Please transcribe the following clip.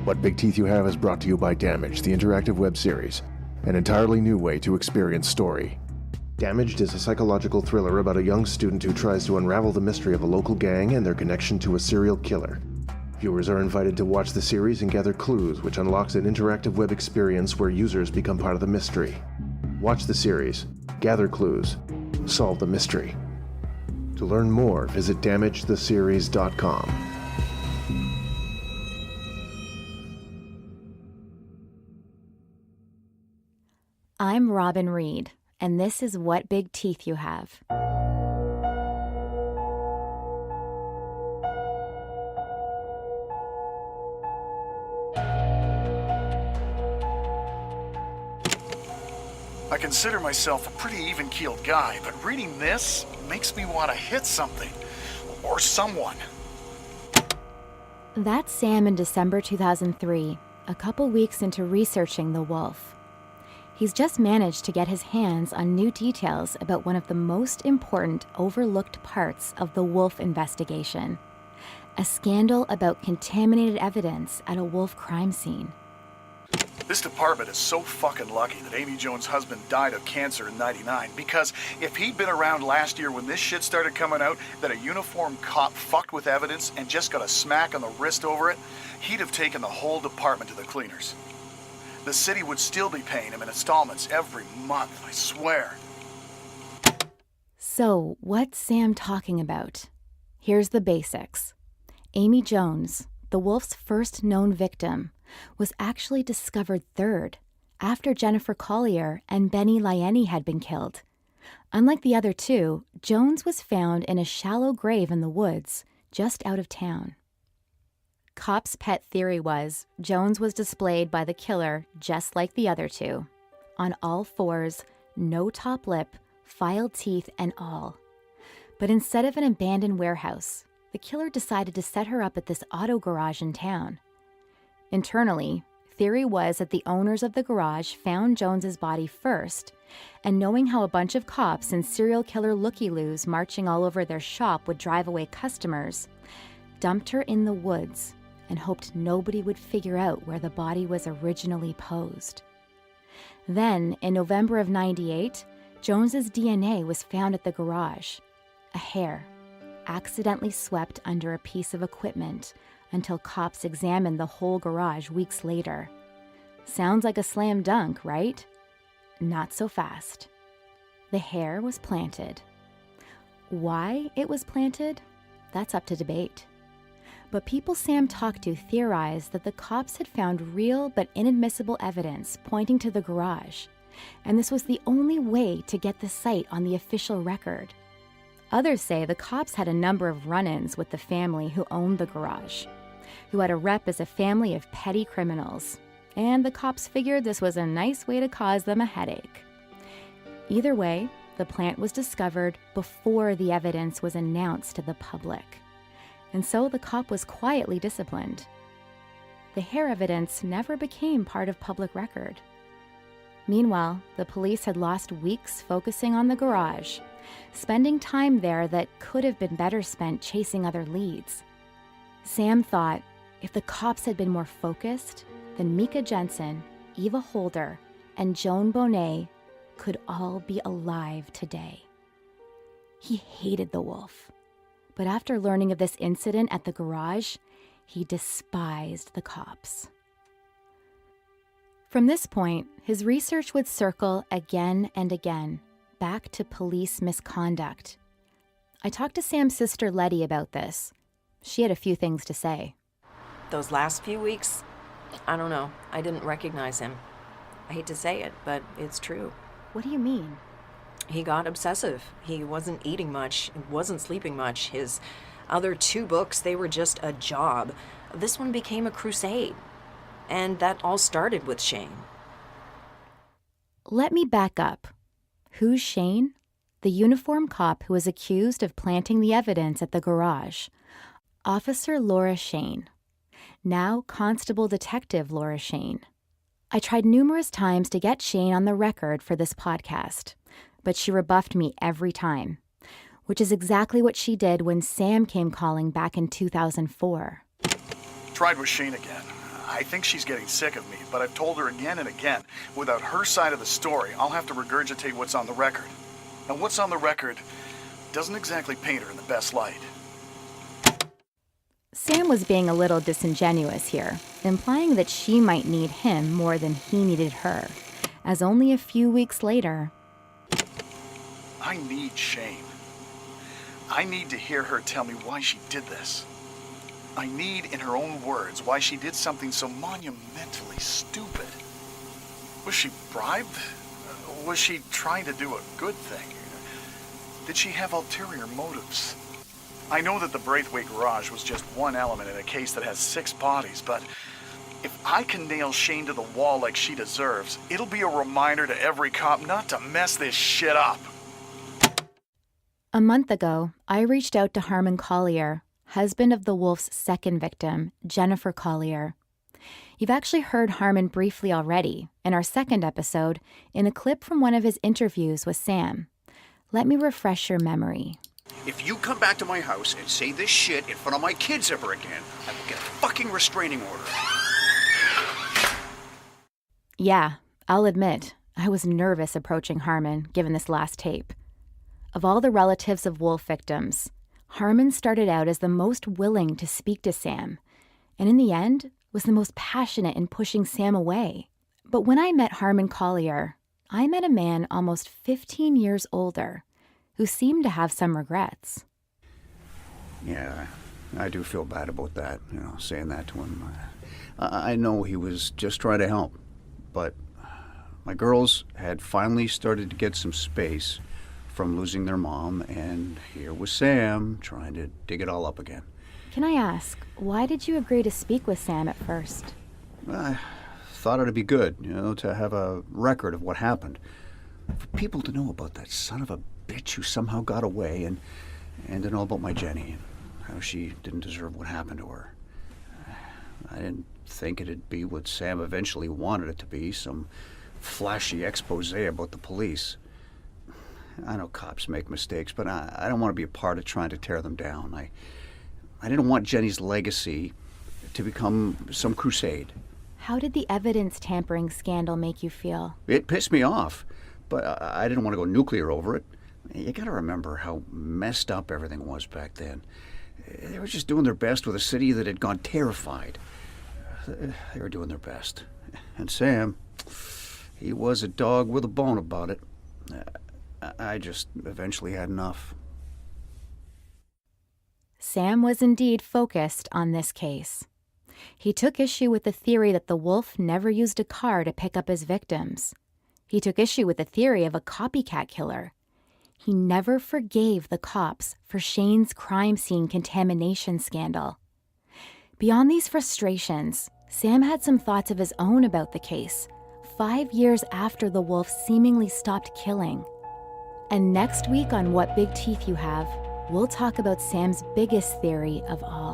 What Big Teeth You Have is brought to you by Damaged, the interactive web series, an entirely new way to experience story. Damaged is a psychological thriller about a young student who tries to unravel the mystery of a local gang and their connection to a serial killer. Viewers are invited to watch the series and gather clues, which unlocks an interactive web experience where users become part of the mystery. Watch the series, gather clues, solve the mystery. To learn more, visit damagetheseries.com. I'm Robin Reed, and this is What Big Teeth You Have. I consider myself a pretty even-keeled guy, but reading this makes me want to hit something. Or someone. That's Sam in December 2003, a couple weeks into researching the wolf. He's just managed to get his hands on new details about one of the most important overlooked parts of the wolf investigation. A scandal about contaminated evidence at a wolf crime scene. This department is so fucking lucky that Amy Jones' husband died of cancer in '99, because if he'd been around last year when this shit started coming out, that a uniformed cop fucked with evidence and just got a smack on the wrist over it, he'd have taken the whole department to the cleaners. The city would still be paying him in installments every month, I swear. So, what's Sam talking about? Here's the basics. Amy Jones, the wolf's first known victim, was actually discovered third, after Jennifer Collier and Benny Lieni had been killed. Unlike the other two, Jones was found in a shallow grave in the woods, just out of town. Cops' pet theory was Jones was displayed by the killer just like the other two, on all fours, no top lip, filed teeth and all. But instead of an abandoned warehouse, the killer decided to set her up at this auto garage in town. Internally, theory was that the owners of the garage found Jones's body first, and knowing how a bunch of cops and serial killer looky-loos marching all over their shop would drive away customers, dumped her in the woods and hoped nobody would figure out where the body was originally posed. Then, in November of '98, Jones's DNA was found at the garage, a hair, accidentally swept under a piece of equipment until cops examined the whole garage weeks later. Sounds like a slam dunk, right? Not so fast. The hair was planted. Why it was planted? That's up to debate. But people Sam talked to theorized that the cops had found real but inadmissible evidence pointing to the garage, and this was the only way to get the site on the official record. Others say the cops had a number of run-ins with the family who owned the garage, who had a rep as a family of petty criminals, and the cops figured this was a nice way to cause them a headache. Either way, the plant was discovered before the evidence was announced to the public, and so the cop was quietly disciplined. The hair evidence never became part of public record. Meanwhile, the police had lost weeks focusing on the garage, spending time there that could have been better spent chasing other leads. Sam thought if the cops had been more focused, then Mika Jensen, Eva Holder, and Joan Bonet could all be alive today. He hated the wolf, but after learning of this incident at the garage, he despised the cops. From this point, his research would circle again and again, back to police misconduct. I talked to Sam's sister Letty about this. She had a few things to say. Those last few weeks, I don't know. I didn't recognize him. I hate to say it, but it's true. What do you mean? He got obsessive. He wasn't eating much, wasn't sleeping much. His other two books, they were just a job. This one became a crusade. And that all started with Shane. Let me back up. Who's Shane? The uniformed cop who was accused of planting the evidence at the garage. Officer Laura Shane. Now Constable Detective Laura Shane. I tried numerous times to get Shane on the record for this podcast, but she rebuffed me every time, which is exactly what she did when Sam came calling back in 2004. Tried with Shane again. I think she's getting sick of me, but I've told her again and again, without her side of the story, I'll have to regurgitate what's on the record. And what's on the record doesn't exactly paint her in the best light. Sam was being a little disingenuous here, implying that she might need him more than he needed her, as only a few weeks later... I need Shane. I need to hear her tell me why she did this. I need, in her own words, why she did something so monumentally stupid. Was she bribed? Was she trying to do a good thing? Did she have ulterior motives? I know that the Braithwaite garage was just one element in a case that has 6 bodies, but if I can nail Shane to the wall like she deserves, it'll be a reminder to every cop not to mess this shit up. A month ago, I reached out to Harmon Collier, husband of the Wolf's second victim, Jennifer Collier. You've actually heard Harmon briefly already, in our second episode, in a clip from one of his interviews with Sam. Let me refresh your memory. If you come back to my house and say this shit in front of my kids ever again, I will get a fucking restraining order. Yeah, I'll admit, I was nervous approaching Harmon, given this last tape. Of all the relatives of Wolf victims, Harmon started out as the most willing to speak to Sam, and in the end, was the most passionate in pushing Sam away. But when I met Harmon Collier, I met a man almost 15 years older, who seemed to have some regrets. Yeah, I do feel bad about that, saying that to him. I know he was just trying to help, but my girls had finally started to get some space from losing their mom, and here was Sam trying to dig it all up again. Can I ask, why did you agree to speak with Sam at first? I thought it'd be good, to have a record of what happened. For people to know about that son of a bitch who somehow got away, and to know about my Jenny, and how she didn't deserve what happened to her. I didn't think it'd be what Sam eventually wanted it to be, some flashy expose about the police. I know cops make mistakes, but I don't want to be a part of trying to tear them down. I didn't want Jenny's legacy to become some crusade. How did the evidence tampering scandal make you feel? It pissed me off, but I didn't want to go nuclear over it. You gotta remember how messed up everything was back then. They were just doing their best with a city that had gone terrified. They were doing their best. And Sam, he was a dog with a bone about it. I just eventually had enough. Sam was indeed focused on this case. He took issue with the theory that the Wolf never used a car to pick up his victims. He took issue with the theory of a copycat killer. He never forgave the cops for Shane's crime scene contamination scandal. Beyond these frustrations, Sam had some thoughts of his own about the case, 5 years after the Wolf seemingly stopped killing. And next week on What Big Teeth You Have, we'll talk about Sam's biggest theory of all.